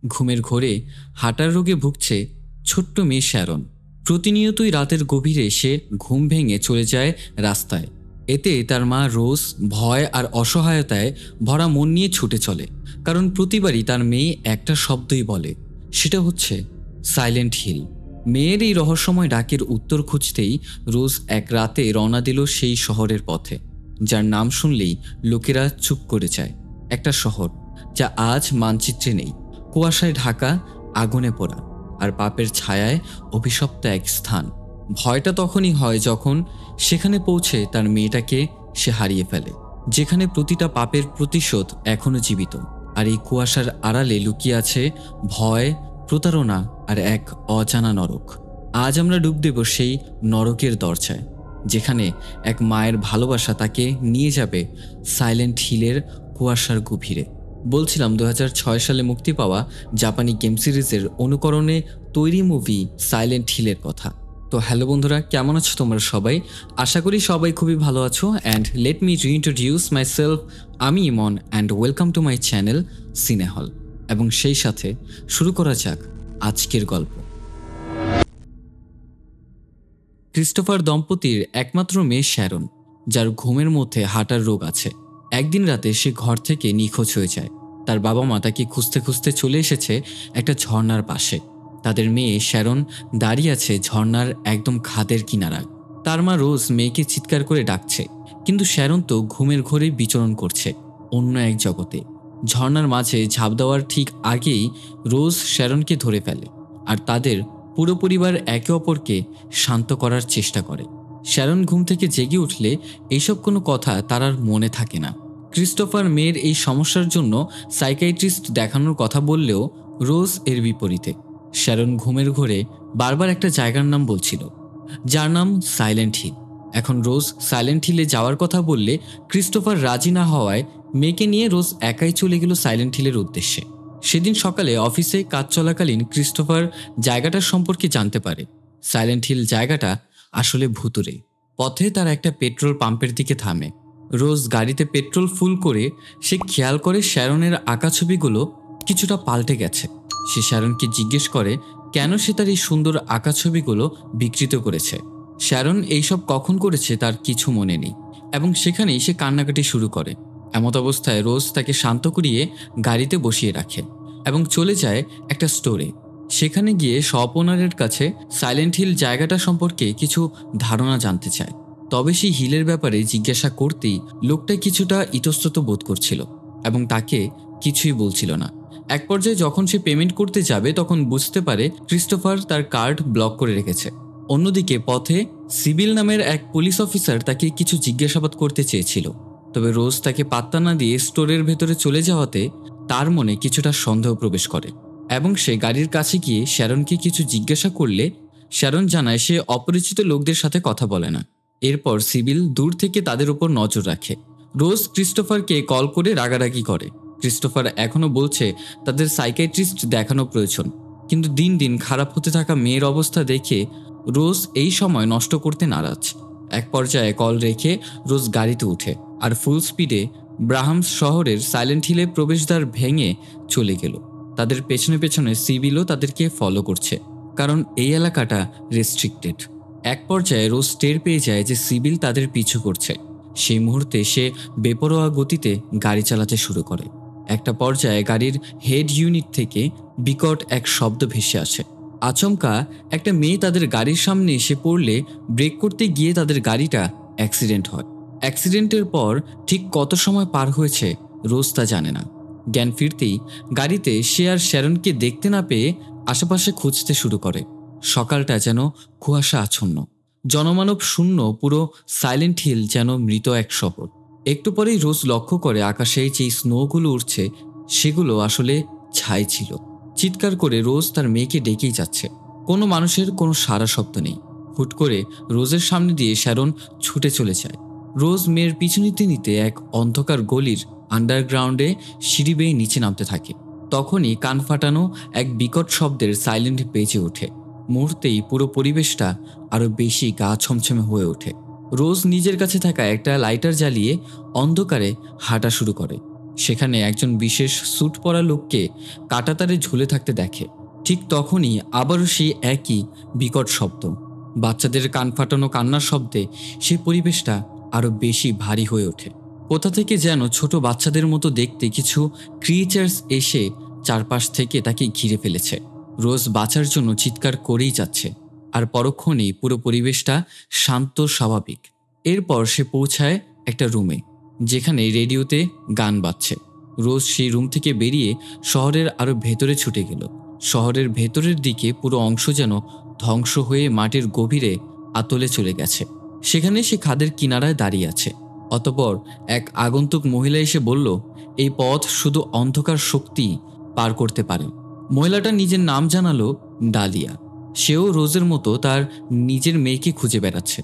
ঘুমের ঘোরে হাঁটার রোগে ভুগছে ছোট্ট মেয়ে শ্যারন। প্রতিনিয়তই রাতের গভীরে সে ঘুম ভেঙে চলে যায় রাস্তায়। এতে তার মা রোজ ভয় আর অসহায়তায় ভরা মন নিয়ে ছুটে চলে, কারণ প্রতিবারই তার মেয়ে একটা শব্দই বলে, সেটা হচ্ছে সাইলেন্ট হিল। মেয়ের এই রহস্যময় ডাকের উত্তর খুঁজতেই রোজ এক রাতে রওনা দিল সেই শহরের পথে, যার নাম শুনলেই লোকেরা চুপ করে যায়। একটা শহর যা আজ মানচিত্রে নেই, কুয়াশায় ঢাকা, আগুনে পোড়া আর পাপের ছায়ায় অভিশপ্ত এক স্থান। ভয়টা তখনই হয় যখন সেখানে পৌঁছে তার মেয়েটাকে সে হারিয়ে ফেলে, যেখানে প্রতিটা পাপের প্রতিশোধ এখনো জীবিত। আর এই কুয়াশার আড়ালে লুকিয়ে আছে ভয়, প্রতারণা আর এক অজানা নরক। আজ আমরা ডুব দেব সেই নরকের দরজায়, যেখানে এক মায়ের ভালোবাসা তাকে নিয়ে যাবে সাইলেন্ট হিলের কুয়াশার গভীরে। বলছিলাম 2006 সালে মুক্তি পাওয়া জাপানি গেম সিরিজের অনুকরণে তৈরি মুভি সাইলেন্ট হিলের কথা। তো হ্যালো বন্ধুরা, কেমন আছো তোমরা সবাই? আশা করি সবাই খুবই ভালো আছো। And let me reintroduce myself. আমি Emon and welcome to my channel সিনেহল। এবং সেই সাথে শুরু করা যাক আজকের গল্প। ক্রিস্টোফার দম্পতির একমাত্র মেয়ে শ্যারন, যার ঘুমের মধ্যে হাঁটার রোগ আছে। একদিন রাতে সে ঘর থেকে নিখোঁজ হয়ে যায়। তার বাবা মা তাকে খুঁজতে খুঁজতে চলে এসেছে একটা ঝর্ণার পাশে। তাদের মেয়ে শ্যারন দাঁড়িয়ে আছে ঝর্ণার একদম খাদের কিনারায়। তার মা রোজ মেয়েকে চিৎকার করে ডাকছে, কিন্তু শ্যারন তো ঘুমের ঘোরে বিচরণ করছে অন্য এক জগতে। ঝর্ণার মাঝে ঝাঁপ দেওয়ার ঠিক আগেই রোজ শ্যারনকে ধরে ফেলে, আর তাদের পুরো পরিবার একে অপরকে শান্ত করার চেষ্টা করে। শ্যারন ঘুম থেকে জেগে উঠলে এইসব কোনো কথা তার আর মনে থাকে না। ক্রিস্টোফার মেয়ের এই সমস্যার জন্য সাইকিয়াট্রিস্ট দেখানোর কথা বললেও রোজ এর বিপরীতে। শ্যারন ঘুমের ঘোরে বারবার একটা জায়গার নাম বলছিল, যার নাম সাইলেন্ট হিল। এখন রোজ সাইলেন্ট হিলে যাওয়ার কথা বললে ক্রিস্টোফার রাজি না হওয়ায় মেয়েকে নিয়ে রোজ একাই চলে গেল সাইলেন্ট হিলের উদ্দেশ্যে। সেদিন সকালে অফিসে কাজ চলাকালীন ক্রিস্টোফার জায়গাটার সম্পর্কে জানতে পারে। সাইলেন্ট হিল জায়গাটা আসলে ভুতুরে। পথে তার একটা পেট্রোল পাম্পের দিকে থামে। রোজ গাড়িতে পেট্রোল ফুল করে সে খেয়াল করে শ্যারনের আঁকা ছবিগুলো কিছুটা পাল্টে গেছে। সে শ্যারনকে জিজ্ঞেস করে কেন সে তার এই সুন্দর আঁকা ছবিগুলো বিকৃত করেছে। শ্যারন এইসব কখন করেছে তার কিছু মনে নেই, এবং সেখানেই সে কান্নাকাটি শুরু করে। এমত অবস্থায় রোজ তাকে শান্ত করিয়ে গাড়িতে বসিয়ে রাখে এবং চলে যায় একটা স্টোরে। সেখানে গিয়ে শপ ওনারের কাছে সাইলেন্ট হিল জায়গাটা সম্পর্কে কিছু ধারণা জানতে চায়। তবে সেই হিলের ব্যাপারে জিজ্ঞাসা করতেই লোকটা কিছুটা ইতস্তত বোধ করছিল এবং তাকে কিছুই বলছিল না। এক পর্যায়ে যখন সে পেমেন্ট করতে যাবে তখন বুঝতে পারে ক্রিস্টোফার তার কার্ড ব্লক করে রেখেছে। অন্যদিকে পথে সিবিল নামের এক পুলিশ অফিসার তাকে কিছু জিজ্ঞাসাবাদ করতে চেয়েছিল, তবে রোজ তাকে পাত্তা না দিয়ে স্টোরের ভেতরে চলে যাওয়াতে তার মনে কিছুটা সন্দেহ প্রবেশ করে এবং সে গাড়ির কাছে গিয়ে শ্যারনকে কিছু জিজ্ঞাসা করলে শ্যারন জানায় সে অপরিচিত লোকদের সাথে কথা বলে না। এরপর সিবিল দূর থেকে তাদের উপর নজর রাখে। রোজ ক্রিস্টোফারকে কল করে রাগারাগি করে। ক্রিস্টোফার এখনও বলছে তাদের সাইকিয়াট্রিস্ট দেখানো প্রয়োজন, কিন্তু দিন দিন খারাপ হতে থাকা মেয়ের অবস্থা দেখে রোজ এই সময় নষ্ট করতে নারাজ। এক পর্যায়ে কল রেখে রোজ গাড়িতে উঠে আর ফুল স্পিডে ব্রাহামস শহরের সাইলেন্ট হিলে প্রবেশদ্বার ভেঙে চলে গেল। তাদের পেছনে পেছনে সিবিলও তাদেরকে ফলো করছে, কারণ এই এলাকাটা রেস্ট্রিক্টেড। এক পর্যায়ে রোজ টের পেয়ে যায় যে সিবিল তাদের পিছু করছে। সেই মুহূর্তে সে বেপরোয়া গতিতে গাড়ি চালাতে শুরু করে। একটা পর্যায়ে গাড়ির হেড ইউনিট থেকে বিকট এক শব্দ ভেসে আসে। আচমকা একটা মেয়ে তাদের গাড়ির সামনে এসে পড়লে ব্রেক করতে গিয়ে তাদের গাড়িটা অ্যাক্সিডেন্ট হয়। অ্যাক্সিডেন্টের পর ঠিক কত সময় পার হয়েছে রোজ তা জানে না। জ্ঞান ফিরতেই গাড়িতে সে আর শ্যারনকে দেখতে না পেয়ে আশেপাশে খুঁজতে শুরু করে। সকালটা যেন কুয়াশা আচ্ছন্ন, জনমানব শূন্য, পুরো সাইলেন্ট হিল যেন মৃত এক শহর। একটু পরেই রোজ লক্ষ্য করে আকাশে যেই স্নোগুলো উঠছে সেগুলো আসলে ছাই ছিল। চিৎকার করে রোজ তার মেয়েকে ডেকেই যাচ্ছে, কোনো মানুষের কোনো সাড়া শব্দ নেই। হুট করে রোজের সামনে দিয়ে শ্যারন ছুটে চলে যায়। রোজ মেয়ের পিছু নিতে নিতে এক অন্ধকার গলির আন্ডারগ্রাউন্ডে সিঁড়ি বেয়ে নিচে নামতে থাকে। তখনই কান ফাটানো এক বিকট শব্দের সাইলেন্ট বেজে ওঠে। মুহূর্তেই পুরো পরিবেশটা আরো বেশি গা ছমছমে হয়ে ওঠে। রোজ নিজের কাছে থাকা একটা লাইটার জ্বালিয়ে অন্ধকারে হাঁটা শুরু করে। সেখানে একজন বিশেষ স্যুট পরা লোককে কাঁটাতারে ঝুলে থাকতে দেখে। ঠিক তখনই আবারও সেই একই বিকট শব্দ, বাচ্চাদের কান ফাটানো কান্নার শব্দে সেই পরিবেশটা আরো বেশি ভারী হয়ে ওঠে। কোথা থেকে যেন ছোট বাচ্চাদের মতো দেখতে কিছু ক্রিয়েচার্স এসে চারপাশ থেকে তাকে ঘিরে ফেলেছে। রোজ বাঁচার জন্য চিৎকার করেই যাচ্ছে, আর পরক্ষণেই পুরো পরিবেশটা শান্ত স্বাভাবিক। এরপর সে পৌঁছায় একটা রুমে, যেখানে রেডিওতে গান বাজছে। রোজ সেই রুম থেকে বেরিয়ে শহরের আরো ভেতরে ছুটে গেল। শহরের ভেতরের দিকে পুরো অংশ যেন ধ্বংস হয়ে মাটির গভীরে আতলে চলে গেছে। সেখানে সে খাদের কিনারায় দাঁড়িয়ে আছে। অতঃপর এক আগন্তুক মহিলা এসে বলল, এই পথ শুধু অন্ধকার শক্তি পার করতে পারে। মহিলাটা নিজের নাম জানালো ডালিয়া। সেও রোজের মতো তার নিজের মেয়েকে খুঁজে বেড়াচ্ছে।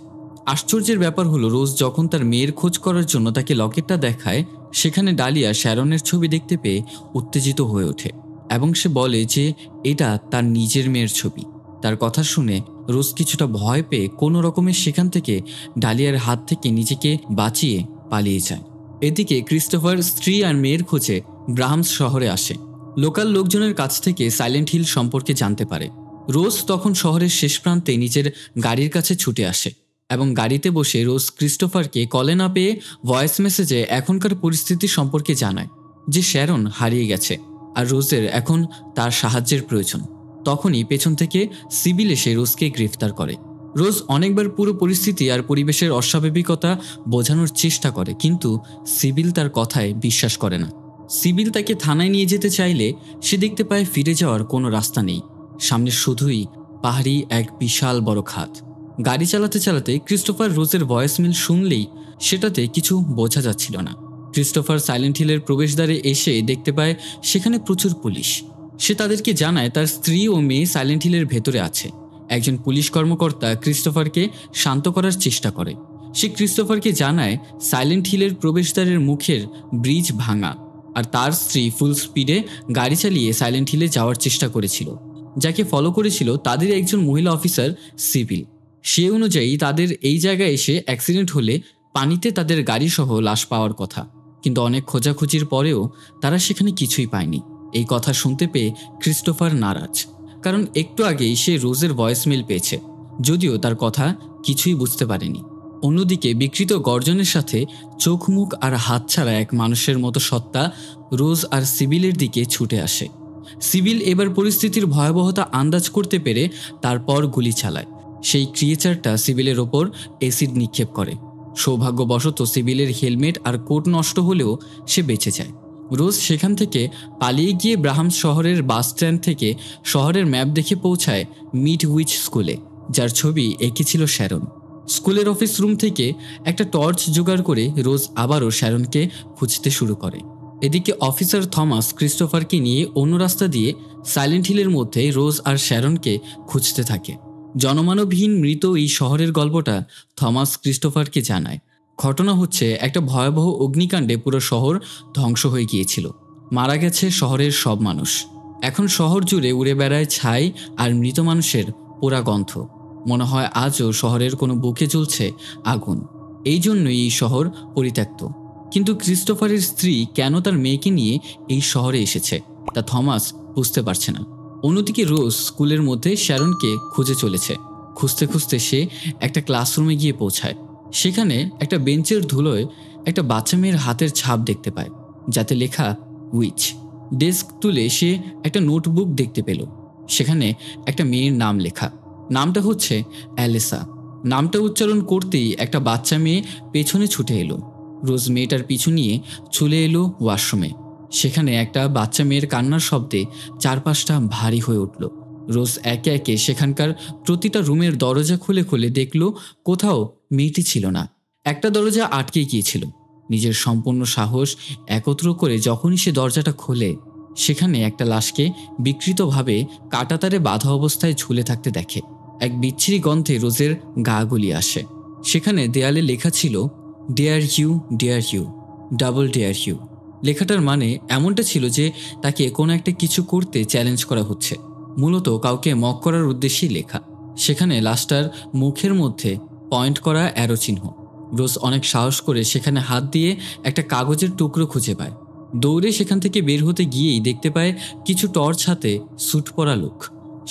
আশ্চর্যের ব্যাপার হলো, রোজ যখন তার মেয়ের খোঁজ করার জন্য তাকে লকেটটা দেখায়, সেখানে ডালিয়া শ্যারনের ছবি দেখতে পেয়ে উত্তেজিত হয়ে ওঠে এবং সে বলে যে এটা তার নিজের মেয়ের ছবি। তার কথা শুনে রোজ কিছুটা ভয় পেয়ে কোনো রকমের সেখান থেকে ডালিয়ার হাত থেকে নিজেকে বাঁচিয়ে পালিয়ে যায়। এদিকে ক্রিস্টোফার স্ত্রী আর মেয়ের খোঁজে ব্রাহামস শহরে আসে। লোকাল লোকজনের কাছ থেকে সাইলেন্ট হিল সম্পর্কে জানতে পারে। রোজ তখন শহরের শেষ প্রান্তে নিজের গাড়ির কাছে ছুটে আসে এবং গাড়িতে বসে রোজ ক্রিস্টোফারকে কলে না পেয়ে ভয়েস মেসেজে এখনকার পরিস্থিতি সম্পর্কে জানায় যে শ্যারন হারিয়ে গেছে আর রোজের এখন তার সাহায্যের প্রয়োজন। তখনই পেছন থেকে সিবিল এসে রোজকে গ্রেফতার করে। রোজ অনেকবার পুরো পরিস্থিতি আর পরিবেশের অস্বাভাবিকতা বোঝানোর চেষ্টা করে, কিন্তু সিবিল তার কথায় বিশ্বাস করে না। সিবিল তাকে থানায় নিয়ে যেতে চাইলে সে দেখতে পায় ফিরে যাওয়ার কোনো রাস্তা নেই। সামনে শুধুই পাহাড়ি এক বিশাল বড় খাদ। গাড়ি চালাতে চালাতে ক্রিস্টোফার রোজের ভয়েসমেল শুনলেই সেটাতে কিছু বোঝা যাচ্ছিল না। ক্রিস্টোফার সাইলেন্ট হিলের প্রবেশদ্বারে এসে দেখতে পায় সেখানে প্রচুর পুলিশ। সে তাদেরকে জানায় তার স্ত্রী ও মেয়ে সাইলেন্ট হিলের ভেতরে আছে। একজন পুলিশ কর্মকর্তা ক্রিস্টোফারকে শান্ত করার চেষ্টা করে। সে ক্রিস্টোফারকে জানায় সাইলেন্ট হিলের প্রবেশদ্বারের মুখের ব্রিজ ভাঙা, আর তার স্ত্রী ফুল স্পিডে গাড়ি চালিয়ে সাইলেন্ট হিলে যাওয়ার চেষ্টা করেছিল। যাকে ফলো করেছিল তাদের একজন মহিলা অফিসার সিভিল। সে অনুযায়ী তাদের এই জায়গায় এসে অ্যাক্সিডেন্ট হলে পানিতে তাদের গাড়িসহ লাশ পাওয়ার কথা, কিন্তু অনেক খোঁজাখুঁজির পরেও তারা সেখানে কিছুই পায়নি। এই কথা শুনতে পেয়ে ক্রিস্টোফার নারাজ, কারণ একটু আগেই সে রোজের ভয়েসমেল পেয়েছে, যদিও তার কথা কিছুই বুঝতে পারেনি। অন্যদিকে বিকৃত গর্জনের সাথে চোখ মুখ আর হাত ছাড়া এক মানুষের মতো সত্তা রোজ আর সিবিলের দিকে ছুটে আসে। সিবিল এবার পরিস্থিতির ভয়াবহতা আন্দাজ করতে পেরে তারপর গুলি চালায়। সেই ক্রিয়েচারটা সিবিলের ওপর অ্যাসিড নিক্ষেপ করে। সৌভাগ্যবশত সিবিলের হেলমেট আর কোট নষ্ট হলেও সে বেঁচে যায়। রোজ সেখান থেকে পালিয়ে গিয়ে ব্রাহামস শহরের বাস স্ট্যান্ড থেকে শহরের ম্যাপ দেখে পৌঁছায় মিডউইচ স্কুলে, যার ছবি এঁকেছিল শ্যারন। স্কুলের অফিস রুম থেকে একটা টর্চ জোগাড় করে রোজ আবারও শ্যারনকে খুঁজতে শুরু করে। এদিকে অফিসার থমাস ক্রিস্টোফারকে নিয়ে অন্য রাস্তা দিয়ে সাইলেন্ট হিলের মধ্যে রোজ আর শ্যারনকে খুঁজতে থাকে। জনমানবহীন মৃত এই শহরের গল্পটা থমাস ক্রিস্টোফারকে জানায়। ঘটনা হচ্ছে একটা ভয়াবহ অগ্নিকাণ্ডে পুরো শহর ধ্বংস হয়ে গিয়েছিল। মারা গেছে শহরের সব মানুষ। এখন শহর জুড়ে উড়ে বেড়ায় ছাই আর মৃত মানুষের পোড়া গন্ধ। মনে হয় আজও শহরের কোনো বুকে জ্বলছে আগুন। এই জন্যই এই শহর পরিত্যক্ত। কিন্তু ক্রিস্টোফারের স্ত্রী কেন তার মেয়েকে নিয়ে এই শহরে এসেছে তা থমাস বুঝতে পারছে না। অন্যদিকে রোজ স্কুলের মধ্যে শ্যারনকে খুঁজে চলেছে। খুঁজতে খুঁজতে সে একটা ক্লাসরুমে গিয়ে পৌঁছায়। সেখানে একটা বেঞ্চের ধুলোয় একটা বাচ্চা মেয়ের হাতের ছাপ দেখতে পায়, যাতে লেখা উইচ। ডেস্ক তুলে সে একটা নোটবুক দেখতে পেল। সেখানে একটা মেয়ের নাম লেখা। নামটা হচ্ছে অ্যালেসা। নামটা উচ্চারণ করতেই একটা বাচ্চা মেয়ে পেছনে ছুটে এলো। রোজ মেয়েটার পিছু নিয়ে চলে এলো ওয়াশরুমে। সেখানে একটা বাচ্চা মেয়ের কান্নার শব্দে চারপাশটা ভারী হয়ে উঠল। রোজ একে একে সেখানকার প্রতিটা রুমের দরজা খুলে খুলে দেখল, কোথাও মেয়েটি ছিল না। একটা দরজা আটকে গিয়েছিল। নিজের সম্পূর্ণ সাহস একত্র করে যখনই সে দরজাটা খোলে, সেখানে একটা লাশকে বিকৃতভাবে কাঁটাতারে বাঁধা অবস্থায় ঝুলে থাকতে দেখে। এক বিচ্ছিরি গন্ধে রোজের গা গুলিয়ে আসে। সেখানে দেয়ালে লেখা ছিল, dare you, dare you, double dare you. লেখাটার মানে এমনটা ছিল যে তাকে কোনো একটা কিছু করতে চ্যালেঞ্জ করা হচ্ছে, মূলত কাউকে মক করার উদ্দেশ্যেই লেখা। সেখানে লাশটার মুখের মধ্যে পয়েন্ট করা অ্যারো চিহ্ন। রোজ অনেক সাহস করে সেখানে হাত দিয়ে একটা কাগজের টুকরো খুঁজে পায়। দৌড়ে সেখান থেকে বের হতে গিয়েই দেখতে পায় কিছু টর্চ হাতে স্যুট পরা লোক।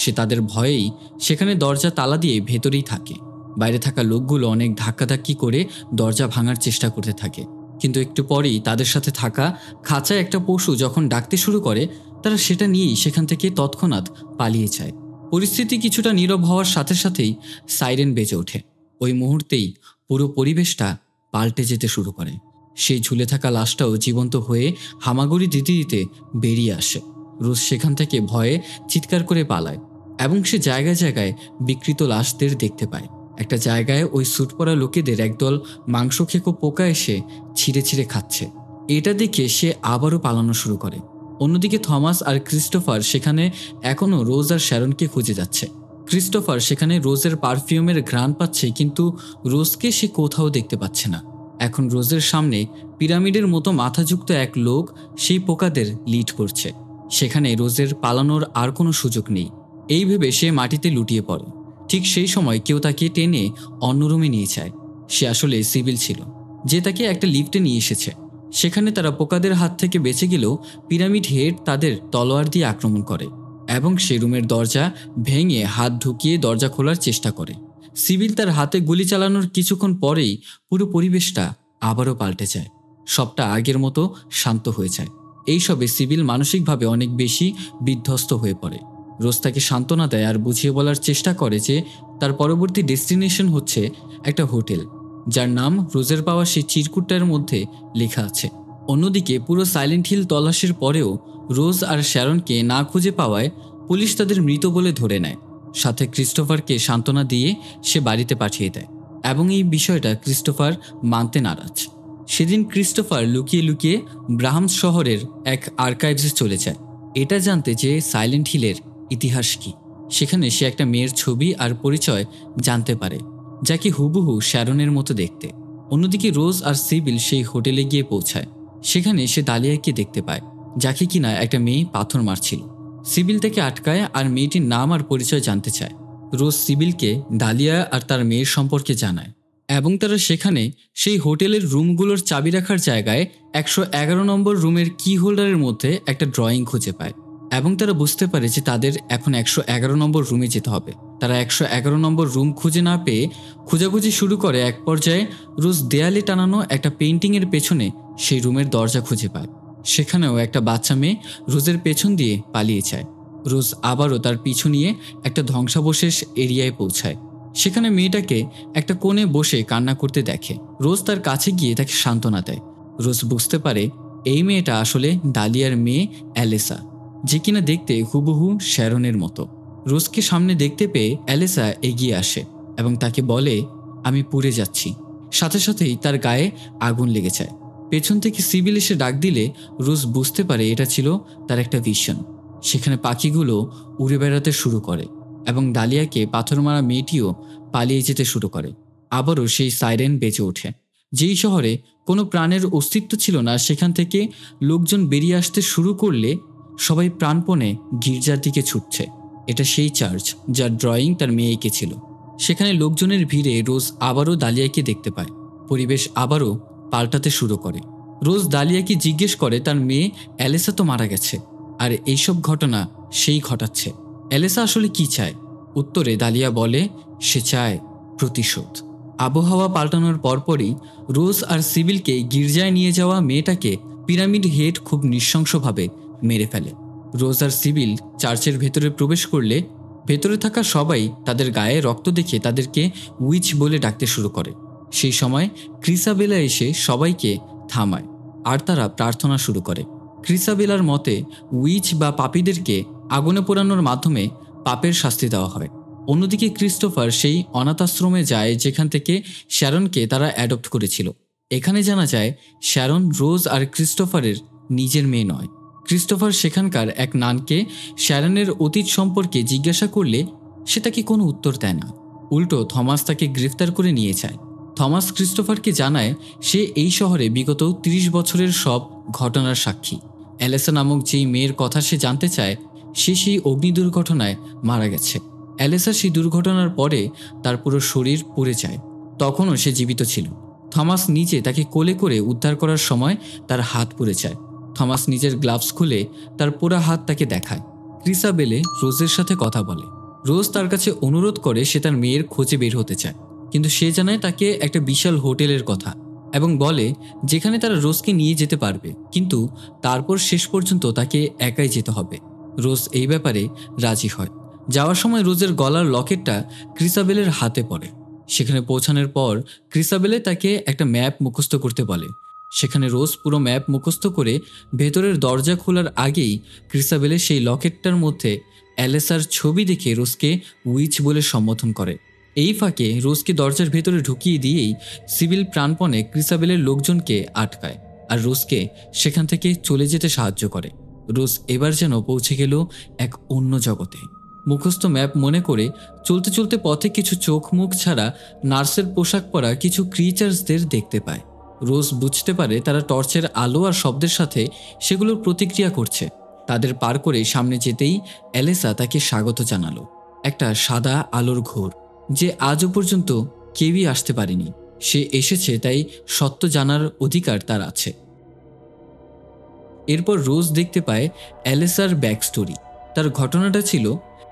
সে তাদের ভয়েই সেখানে দরজা তালা দিয়ে ভেতরেই থাকে। বাইরে থাকা লোকগুলো অনেক ধাক্কাধাক্কি করে দরজা ভাঙার চেষ্টা করতে থাকে, কিন্তু একটু পরেই তাদের সাথে থাকা খাঁচায় একটা পশু যখন ডাকতে শুরু করে, তারা সেটা নিয়েই সেখান থেকে তৎক্ষণাৎ পালিয়ে যায়। পরিস্থিতি কিছুটা নীরব হওয়ার সাথে সাথেই সাইরেন বেজে ওঠে। ওই মুহূর্তেই পুরো পরিবেশটা পাল্টে যেতে শুরু করে। সেই ঝুলে থাকা লাশটাও জীবন্ত হয়ে হামাগুড়ি দিতে দিতে বেরিয়ে আসে। রোজ সেখান থেকে ভয়ে চিৎকার করে পালায় এবং সে জায়গায় জায়গায় বিকৃত লাশদের দেখতে পায়। একটা জায়গায় ওই স্যুট পরা লোকেদের একদল মাংস খেকো পোকা এসে ছিঁড়ে ছিঁড়ে খাচ্ছে। এটা দেখে সে আবারও পালানো শুরু করে। অন্যদিকে থমাস আর ক্রিস্টোফার সেখানে এখনও রোজ আর শ্যারনকে খুঁজে যাচ্ছে। ক্রিস্টোফার সেখানে রোজের পারফিউমের ঘ্রাণ পাচ্ছে, কিন্তু রোজকে সে কোথাও দেখতে পাচ্ছে না। এখন রোজের সামনে পিরামিডের মতো মাথাযুক্ত এক লোক সেই পোকাদের লিড করছে। সেখানে রোজের পালানোর আর কোনো সুযোগ নেই। এই ভেবে সে মাটিতে লুটিয়ে পড়ে। ঠিক সেই সময় কেউ তাকে টেনে অন্য রুমে নিয়ে যায়। সে আসলে সিভিল ছিল, যে তাকে একটা লিফটে নিয়ে এসেছে। সেখানে তারা পোকাদের হাত থেকে বেঁচে গেলেও পিরামিড হেড তাদের তলোয়ার দিয়ে আক্রমণ করে এবং সে রুমের দরজা ভেঙে হাত ঢুকিয়ে দরজা খোলার চেষ্টা করে। সিভিল তার হাতে গুলি চালানোর কিছুক্ষণ পরেই পুরো পরিবেশটা আবারও পাল্টে যায়। সবটা আগের মতো শান্ত হয়ে যায়। এইসবে সিভিল মানসিকভাবে অনেক বেশি বিধ্বস্ত হয়ে পড়ে। রোজ তাকে সান্ত্বনা দেয় আর বুঝিয়ে বলার চেষ্টা করে যে তার পরবর্তী ডেস্টিনেশন হচ্ছে একটা হোটেল, যার নাম রোজের পাওয়া সেই চিরকুটটার মধ্যে লেখা আছে। অন্যদিকে পুরো সাইলেন্ট হিল তল্লাশির পরেও রোজ আর শ্যারনকে না খুঁজে পাওয়ায় পুলিশ তাদের মৃত বলে ধরে নেয়। সাথে ক্রিস্টোফারকে সান্ত্বনা দিয়ে সে বাড়িতে পাঠিয়ে দেয় এবং এই বিষয়টা ক্রিস্টোফার মানতে নারাজ। সেদিন ক্রিস্টোফার লুকিয়ে লুকিয়ে ব্রাহামস শহরের এক আর্কাইভসে চলে যায়, এটা জানতে যে সাইলেন্ট হিলের ইতিহাস কি। সেখানে সে একটা মেয়ের ছবি আর পরিচয় জানতে পারে, যাকে হুবহু শ্যারনের মতো দেখতে। অন্যদিকে রোজ আর সিভিল সেই হোটেলে গিয়ে পৌঁছায়। সেখানে সে দালিয়াকে দেখতে পায়, যাকে কিনা একটা মেয়ে পাথর মারছিল। সিভিল তাকে আটকায় আর মেয়েটির নাম আর পরিচয় জানতে চায়। রোজ সিভিলকে ডালিয়া আর তার মেয়ের সম্পর্কে জানায় এবং তারা সেখানে সেই হোটেলের রুমগুলোর চাবি রাখার জায়গায় 111 নম্বর রুমের কি হোল্ডারের মধ্যে একটা ড্রয়িং খুঁজে পায় এবং তারা বুঝতে পারে যে তাদের এখন 111 নম্বর রুমে যেতে হবে। তারা 111 নম্বর রুম খুঁজে না পেয়ে খোঁজাখুঁজি শুরু করে। এক পর্যায়ে রোজ দেয়ালে টানানো একটা পেইন্টিংয়ের পেছনে সেই রুমের দরজা খুঁজে পায়। সেখানেও একটা বাচ্চা মেয়ে রোজের পেছন দিয়ে পালিয়ে যায়। রোজ আবারও তার পিছু নিয়ে একটা ধ্বংসাবশেষ এরিয়ায় পৌঁছায়। সেখানে মেয়েটাকে একটা কোণে বসে কান্না করতে দেখে। রোজ তার কাছে গিয়ে তাকে সান্ত্বনা দেয়। রোজ বুঝতে পারে এই মেয়েটা আসলে ডালিয়ার মেয়ে অ্যালেসা, যে কিনা দেখতে হুবহু শ্যারনের মতো। রোজকে সামনে দেখতে পেয়ে অ্যালেসা এগিয়ে আসে এবং তাকে বলে, আমি পুড়ে যাচ্ছি। সাথে সাথেই তার গায়ে আগুন লেগে যায়। পেছন থেকে সিভিল এসে ডাক দিলে রোজ বুঝতে পারে এটা ছিল তার একটা ভিশন। সেখানে পাখিগুলো উড়ে বেড়াতে শুরু করে এবং ডালিয়াকে পাথর মারা মেয়েটিও পালিয়ে যেতে শুরু করে। আবারও সেই সাইরেন বেজে ওঠে। যেই শহরে কোনো প্রাণের অস্তিত্ব ছিল না, সেখান থেকে লোকজন বেরিয়ে আসতে শুরু করলে সবাই প্রাণপণে গির্জার দিকে ছুটছে। এটা সেই চার্চ যার ড্রয়িং তার মেয়ে এঁকেছিল। সেখানে লোকজনের ভিড়ে রোজ আবারও ডালিয়াকে দেখতে পায়। পরিবেশ আবারও পাল্টাতে শুরু করে। রোজ ডালিয়াকে জিজ্ঞেস করে তার মেয়ে অ্যালেসা তো মারা গেছে, আর এইসব ঘটনা সেই ঘটাচ্ছে। অ্যালেসা আসলে কি চায়? উত্তরে ডালিয়া বলে সে চায় প্রতিশোধ। আবহাওয়া পাল্টানোর পরপরই রোজ আর সিভিলকে গির্জায় নিয়ে যাওয়া মেয়েটাকে পিরামিড হেড খুব নৃশংসভাবে মেরে ফেলে। রোজ আর সিভিল চার্চের ভেতরে প্রবেশ করলে ভেতরে থাকা সবাই তাদের গায়ে রক্ত দেখে তাদেরকে উইচ বলে ডাকতে শুরু করে। সেই সময় ক্রিসাবেলা এসে সবাইকে থামায় আর তারা প্রার্থনা শুরু করে। ক্রিসাবেলার মতে উইচ বা পাপীদেরকে আগুনে পোড়ানোর মাধ্যমে পাপের শাস্তি দেওয়া হয়। অন্যদিকে ক্রিস্টোফার সেই অনাথাশ্রমে যায় যেখান থেকে শ্যারনকে তারা অ্যাডপ্ট করেছিল। এখানে জানা যায় শ্যারন রোজ আর ক্রিস্টোফারের নিজের মেয়ে নয়। ক্রিস্টোফার সেখানকার এক নানকে শ্যারনের অতীত সম্পর্কে জিজ্ঞাসা করলে সে তাকে কোনো উত্তর দেয় না। উল্টো থমাস তাকে গ্রেফতার করে নিয়ে যায়। থমাস ক্রিস্টোফারকে জানায় সে এই শহরে বিগত 30 বছরের সব ঘটনার সাক্ষী। অ্যালেসা নামক যেই মেয়ের কথা সে জানতে চায়, সে সেই অগ্নি দুর্ঘটনায় মারা গেছে। অ্যালেসা সেই দুর্ঘটনার পরে তার পুরো শরীর পুড়ে যায়। তখনও সে জীবিত ছিল। থমাস নিজে তাকে কোলে করে উদ্ধার করার সময় তার হাত পুড়ে যায়। থমাস নিজের গ্লাভস খুলে তার পোড়া হাত তাকে দেখায়। ক্রিসাবেলে রোজের সাথে কথা বলে। রোজ তার কাছে অনুরোধ করে সে তার মেয়ের খোঁজে বের হতে চায়, কিন্তু সে জানায় তাকে একটা বিশাল হোটেলের কথা এবং বলে যেখানে তারা রোজকে নিয়ে যেতে পারবে, কিন্তু তারপর শেষ পর্যন্ত তাকে একাই যেতে হবে। রোজ এই ব্যাপারে রাজি হয়। যাওয়ার সময় রোজের গলার লকেটটা ক্রিসাবেলের হাতে পড়ে। সেখানে পৌঁছানোর পর ক্রিসাবেলে তাকে একটা ম্যাপ মুখস্থ করতে বলে। সেখানে রোজ পুরো ম্যাপ মুখস্থ করে ভেতরের দরজা খোলার আগেই ক্রিসাবেলে সেই লকেটটার মধ্যে অ্যালেসার ছবি দেখে রোজকে উইচ বলে সম্বোধন করে। এই ফাঁকে রোজকে দরজার ভেতরে ঢুকিয়ে দিয়েই সিভিল প্রাণপণে ক্রিসাবেলের লোকজনকে আটকায় আর রোজকে সেখান থেকে চলে যেতে সাহায্য করে। রোজ এবার যেন পৌঁছে গেল এক অন্য জগতে। মুখস্থ ম্যাপ মনে করে চলতে চলতে পথে কিছু চোখ মুখ ছাড়া নার্সের পোশাক পরা কিছু ক্রিচার্সদের দেখতে পায়। রোজ বুঝতে পারে তারা টর্চের আলো আর শব্দের সাথে সেগুলোর প্রতিক্রিয়া করছে। তাদের পার করে সামনে যেতেই অ্যালেসা তাকে স্বাগত জানালো। একটা সাদা আলোর ঘোর, যে আজও পর্যন্ত কেউই আসতে পারেনি। সে এসেছে, তাই সত্য জানার অধিকার তার আছে। এরপর রোজ দেখতে পায় অ্যালেসার ব্যাক স্টোরি। তার ঘটনাটা ছিল,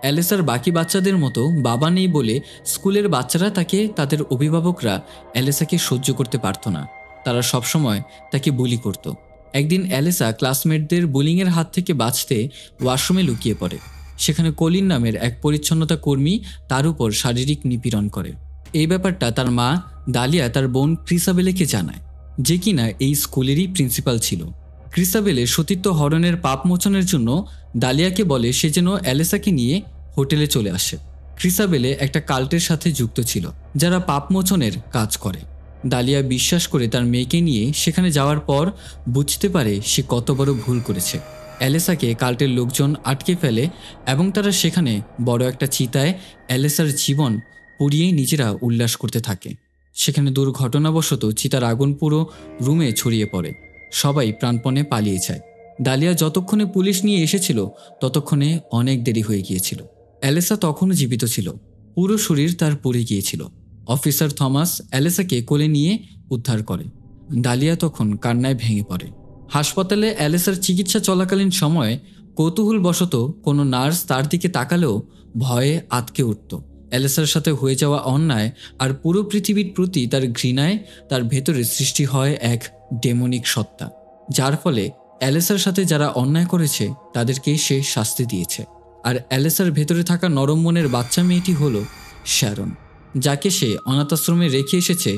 অ্যালেসার বাকি বাচ্চাদের মতো বাবা নেই বলে স্কুলের বাচ্চারা তাকে, তাদের অভিভাবকরা অ্যালেসাকে সহ্য করতে পারত না। তারা সবসময় তাকে বুলি করত। একদিন অ্যালেসা ক্লাসমেটদের বুলিংয়ের হাত থেকে বাঁচতে ওয়াশরুমে লুকিয়ে পড়ে। সেখানে কলিন নামের এক পরিচ্ছন্নতা কর্মী তার উপর শারীরিক নিপীড়ন করে। এই ব্যাপারটা তার মা দালিয়া তার বোন ক্রিসাবেলেকে জানায়, যে কিনা এই স্কুলেরই প্রিন্সিপাল ছিল। ক্রিসাবেলে সতীত্ব হরণের পাপ মোচনের জন্য দালিয়াকে বলে সে যেন অ্যালেসাকে নিয়ে হোটেলে চলে আসে। ক্রিসাবেলে একটা কাল্টের সাথে যুক্ত ছিল যারা পাপ মোচনের কাজ করে। দালিয়া বিশ্বাস করে তার মেয়েকে নিয়ে সেখানে যাওয়ার পর বুঝতে পারে সে কত বড় ভুল করেছে। অ্যালেসাকে কাল্টের লোকজন আটকে ফেলে এবং তারা সেখানে বড় একটা চিতায় অ্যালেসার জীবন পুড়িয়ে নিজেরা উল্লাস করতে থাকে। সেখানে দুর্ঘটনাবশত চিতার আগুন পুরো রুমে ছড়িয়ে পড়ে। সবাই প্রাণপণে পালিয়ে যায়। দালিয়া যতক্ষণে পুলিশ নিয়ে এসেছিল ততক্ষণে অনেক দেরি হয়ে গিয়েছিল। অ্যালেসা তখনও জীবিত ছিল, পুরো শরীর তার পুড়ে গিয়েছিল। অফিসার থমাস অ্যালেসাকে কোলে নিয়ে উদ্ধার করে। দালিয়া তখন কান্নায় ভেঙে পড়ে। হাসপাতালে অ্যালেসার চিকিৎসা চলাকালীন সময়ে কৌতূহলবশত কোনো নার্স তার দিকে তাকালেও ভয়ে আঁতকে উঠত। অ্যালেসার সাথে হয়ে যাওয়া অন্যায় আর পুরো পৃথিবীর প্রতি তার ঘৃণায় তার ভেতরে সৃষ্টি হয় এক ডেমনিক সত্তা, যার ফলে অ্যালেসার সাথে যারা অন্যায় করেছে তাদেরকে সে শাস্তি দিয়েছে। আর অ্যালেসার ভেতরে থাকা নরম মনের বাচ্চা মেয়েটি হলো শ্যারন, যাকে সে অনাথাশ্রমে রেখে এসেছে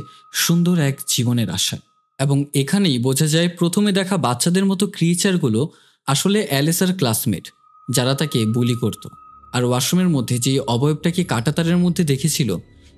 সুন্দর এক জীবনের আশায়। এবং এখানেই বোঝা যায় প্রথমে দেখা বাচ্চাদের মতো ক্রিয়েচারগুলো আসলে অ্যালেসার ক্লাসমেট, যারা তাকে বুলি করত। আর ওয়াশরুমের মধ্যে যে অবয়বটাকে কাঁটাতারের মধ্যে দেখেছিল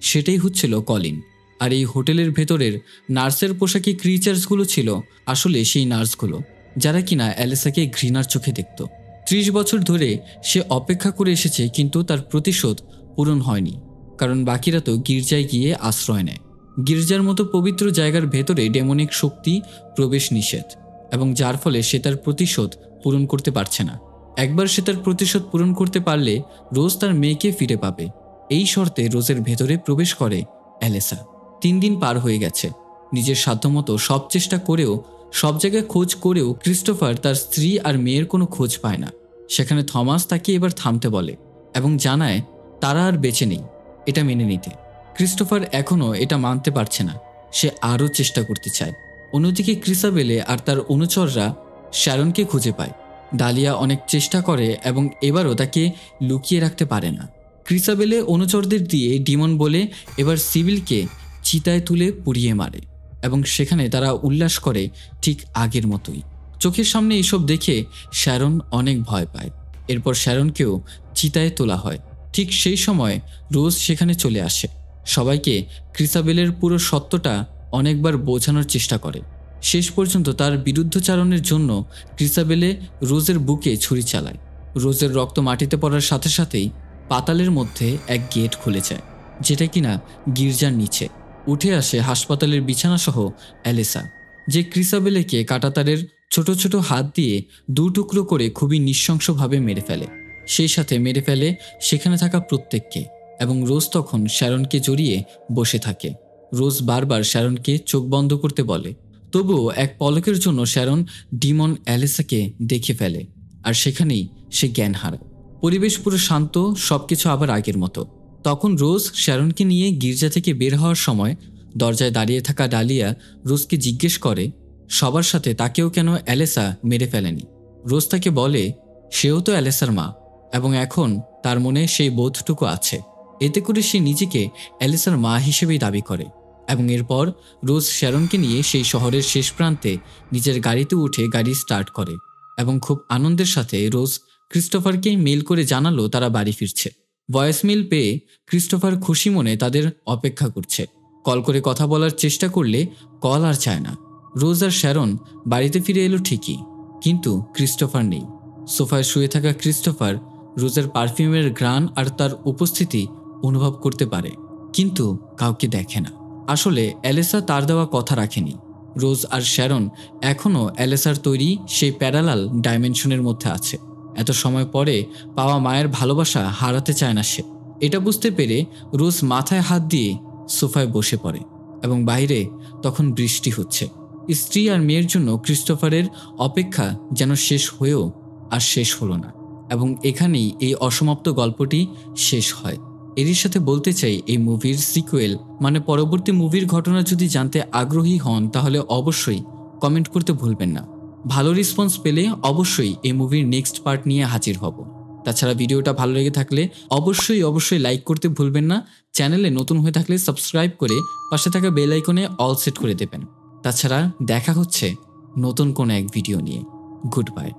সেটাই হচ্ছিল কলিন। আর এই হোটেলের ভেতরের নার্সের পোশাকি ক্রিয়েচার্সগুলো ছিল আসলে সেই নার্সগুলো, যারা কিনা অ্যালেসাকে ঘৃণার চোখে দেখত। 30 বছর ধরে সে অপেক্ষা করে এসেছে, কিন্তু তার প্রতিশোধ পূরণ হয়নি, কারণ বাকিরা তো গির্জায় গিয়ে আশ্রয় নেয়। গির্জার মতো পবিত্র জায়গার ভেতরে ডেমনিক শক্তি প্রবেশ নিষেধ, এবং যার ফলে সে তার প্রতিশোধ পূরণ করতে পারছে না। একবার সে তার প্রতিশোধ পূরণ করতে পারলে রোজ তার মেয়েকে ফিরে পাবে। এই শর্তে রোজের ভেতরে প্রবেশ করে অ্যালেসা। 3 দিন পার হয়ে গেছে। নিজের সাধ্যমতো সব চেষ্টা করেও, সব জায়গায় খোঁজ করেও ক্রিস্টোফার তার স্ত্রী আর মেয়ের কোনো খোঁজ পায় না। সেখানে থমাস তাকে এবার থামতে বলে এবং জানায় তারা আর বেঁচে নেই, এটা মেনে নিতে। ক্রিস্টোফার এখনও এটা মানতে পারছে না, সে আরও চেষ্টা করতে চায়। অন্যদিকে ক্রিসাবেলে আর তার অনুচররা শ্যারনকে খুঁজে পায়। দালিয়া অনেক চেষ্টা করে এবং এবারও তাকে লুকিয়ে রাখতে পারে না। ক্রিসাবেলে অনুচরদের দিয়ে ডিমন বলে এবার সিভিলকে চিতায় তুলে পুড়িয়ে মারে এবং সেখানে তারা উল্লাস করে ঠিক আগের মতোই। চোখের সামনে এসব দেখে শ্যারন অনেক ভয় পায়। এরপর শ্যারনকেও চিতায় তোলা হয়। ঠিক সেই সময় রোজ সেখানে চলে আসে। সবাইকে ক্রিসাবেলের পুরো সত্যটা অনেকবার বোঝানোর চেষ্টা করে। শেষ পর্যন্ত তার বিরুদ্ধচারণের জন্য ক্রিসাবেলে রোজের বুকে ছুরি চালায়। রোজের রক্ত মাটিতে পড়ার সাথে সাথেই পাতালের মধ্যে এক গেট খুলে যায়, যেটা কিনা গির্জার নিচে। উঠে আসে হাসপাতালের বিছানাসহ অ্যালেসা, যে ক্রিসাবেলেকে কাঁটাতারের ছোট ছোট হাত দিয়ে 2 টুকরো করে খুবই নৃশংসভাবে মেরে ফেলে। সেই সাথে মেরে ফেলে সেখানে থাকা প্রত্যেককে, এবং রোজ তখন শ্যারনকে জড়িয়ে বসে থাকে। রোজ বারবার শ্যারনকে চোখ বন্ধ করতে বলে। তবুও এক পলকের জন্য শ্যারন ডিমন অ্যালেসাকে দেখে ফেলে, আর সেখানেই সে জ্ঞান হারায়। পরিবেশ পুরো শান্ত, সবকিছু আবার আগের মতো। তখন রোজ শ্যারনকে নিয়ে গির্জা থেকে বের হওয়ার সময় দরজায় দাঁড়িয়ে থাকা ডালিয়া রোজকে জিজ্ঞেস করে সবার সাথে তাকেও কেন অ্যালেসা মেরে ফেলেনি। রোজ তাকে বলে সেও তো অ্যালেসার মা, এবং এখন তার মনে সেই বোধটুকু আছে। এতে করে সে নিজেকে অ্যালেসার মা হিসেবেই দাবি করে। এবং এরপর রোজ শ্যারনকে নিয়ে সেই শহরের শেষ প্রান্তে নিজের গাড়িতে উঠে গাড়ি স্টার্ট করে, এবং খুব আনন্দের সাথে রোজ ক্রিস্টোফারকে মেল করে জানালো তারা বাড়ি ফিরছে। ভয়েসমেল পেয়ে ক্রিস্টোফার খুশি মনে তাদের অপেক্ষা করছে। কল করে কথা বলার চেষ্টা করলে কল আর চায় না। রোজ আর শ্যারন বাড়িতে ফিরে এলো ঠিকই, কিন্তু ক্রিস্টোফার নেই। সোফায় শুয়ে থাকা ক্রিস্টোফার রোজের পারফিউমের ঘ্রাণ আর তার উপস্থিতি অনুভব করতে পারে, কিন্তু কাউকে দেখে না। আসলে অ্যালেসা তার দেওয়া কথা রাখেনি। রোজ আর শ্যারন এখনও অ্যালেসার তৈরি সেই প্যারালাল ডাইমেনশনের মধ্যে আছে। এত সময় পরে পাওয়া মায়ের ভালোবাসা হারাতে চায় না সে। এটা বুঝতে পেরে রোজ মাথায় হাত দিয়ে সোফায় বসে পড়ে, এবং বাইরে তখন বৃষ্টি হচ্ছে। স্ত্রী আর মেয়ের জন্য ক্রিস্টোফারের অপেক্ষা যেন শেষ হয়েও আর শেষ হলো না, এবং এখানেই এই অসমাপ্ত গল্পটি শেষ হয়। এরই সাথে বলতে চাই, এই মুভির সিকুয়েল মানে পরবর্তী মুভির ঘটনা যদি জানতে আগ্রহী হন তাহলে অবশ্যই কমেন্ট করতে ভুলবেন না। ভালো রেসপন্স পেলে অবশ্যই এই মুভির নেক্সট পার্ট নিয়ে হাজির হব। তাছাড়া ভিডিওটা ভালো লেগে থাকলে অবশ্যই লাইক করতে ভুলবেন না। চ্যানেলে নতুন হয়ে থাকলে সাবস্ক্রাইব করে পাশে থাকা বেল আইকনে অল সেট করে দেবেন। তাছাড়া দেখা হচ্ছে নতুন কোনো এক ভিডিও নিয়ে। Good bye.